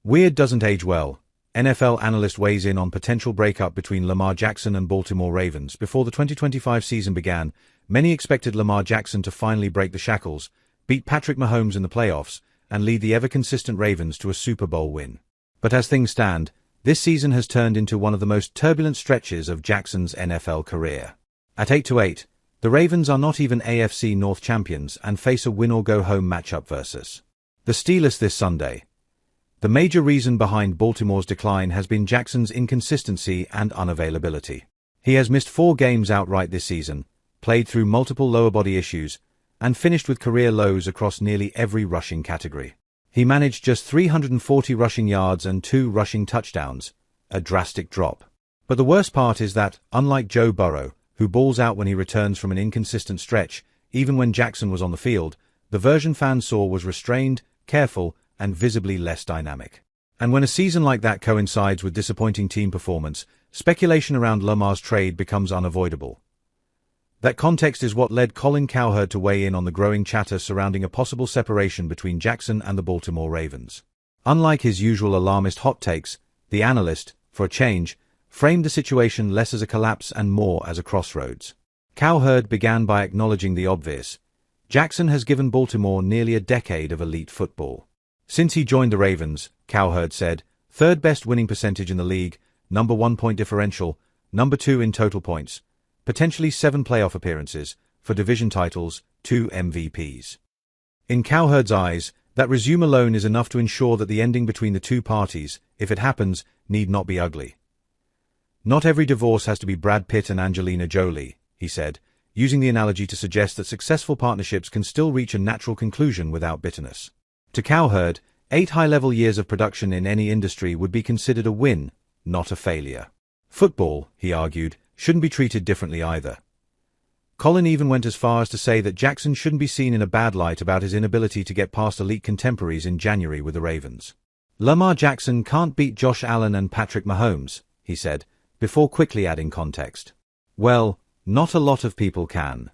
Weird doesn't age well. NFL Analyst weighs in on potential breakup between Lamar Jackson and Baltimore Ravens. Before the 2025 season began, many expected Lamar Jackson to finally break the shackles, beat Patrick Mahomes in the playoffs, and lead the ever-consistent Ravens to a Super Bowl win. But as things stand, this season has turned into one of the most turbulent stretches of Jackson's NFL career. At 8-8, the Ravens are not even AFC North champions and face a win-or-go-home matchup versus the Steelers this Sunday. The major reason behind Baltimore's decline has been Jackson's inconsistency and unavailability. He has missed 4 games outright this season, played through multiple lower body issues, and finished with career lows across nearly every rushing category. He managed just 340 rushing yards and 2 rushing touchdowns, a drastic drop. But the worst part is that, unlike Joe Burrow, who balls out when he returns from an inconsistent stretch, even when Jackson was on the field, the version fans saw was restrained, careful, and visibly less dynamic. And when a season like that coincides with disappointing team performance, speculation around Lamar's trade becomes unavoidable. That context is what led Colin Cowherd to weigh in on the growing chatter surrounding a possible separation between Jackson and the Baltimore Ravens. Unlike his usual alarmist hot takes, the Analyst, for a change, framed the situation less as a collapse and more as a crossroads. Cowherd began by acknowledging the obvious. Jackson has given Baltimore nearly a decade of elite football. Since he joined the Ravens, Cowherd said, 3rd best winning percentage in the league, number 1 point differential, number 2 in total points, potentially 7 playoff appearances, for division titles, 2 MVPs. In Cowherd's eyes, that resume alone is enough to ensure that the ending between the two parties, if it happens, need not be ugly. Not every divorce has to be Brad Pitt and Angelina Jolie, he said, using the analogy to suggest that successful partnerships can still reach a natural conclusion without bitterness. To Cowherd, 8 high-level years of production in any industry would be considered a win, not a failure. Football, he argued, shouldn't be treated differently either. Colin even went as far as to say that Jackson shouldn't be seen in a bad light about his inability to get past elite contemporaries in January with the Ravens. Lamar Jackson can't beat Josh Allen and Patrick Mahomes, he said, before quickly adding context. Well, not a lot of people can.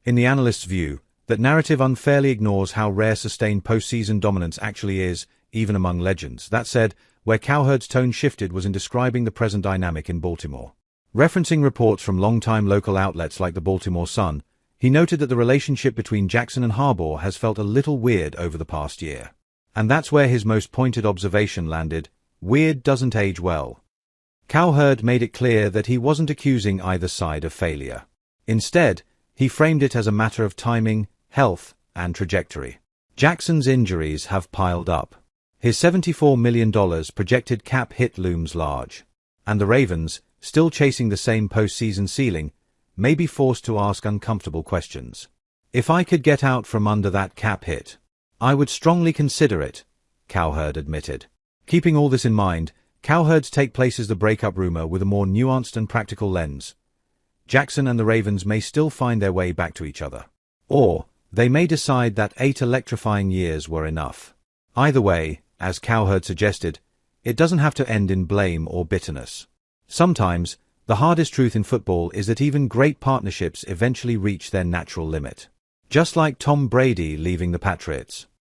In the Analyst's view, that narrative unfairly ignores how rare sustained postseason dominance actually is, even among legends. That said, where Cowherd's tone shifted was in describing the present dynamic in Baltimore. Referencing reports from longtime local outlets like the Baltimore Sun, he noted that the relationship between Jackson and Harbaugh has felt a little weird over the past year. And that's where his most pointed observation landed: weird doesn't age well. Cowherd made it clear that he wasn't accusing either side of failure. Instead, he framed it as a matter of timing, health, and trajectory. Jackson's injuries have piled up. His $74 million projected cap hit looms large. And the Ravens, still chasing the same postseason ceiling, may be forced to ask uncomfortable questions. If I could get out from under that cap hit, I would strongly consider it, Cowherd admitted. Keeping all this in mind, Cowherd's take places the breakup rumor with a more nuanced and practical lens. Jackson and the Ravens may still find their way back to each other. Or, they may decide that 8 electrifying years were enough. Either way, as Cowherd suggested, it doesn't have to end in blame or bitterness. Sometimes, the hardest truth in football is that even great partnerships eventually reach their natural limit. Just like Tom Brady leaving the Patriots.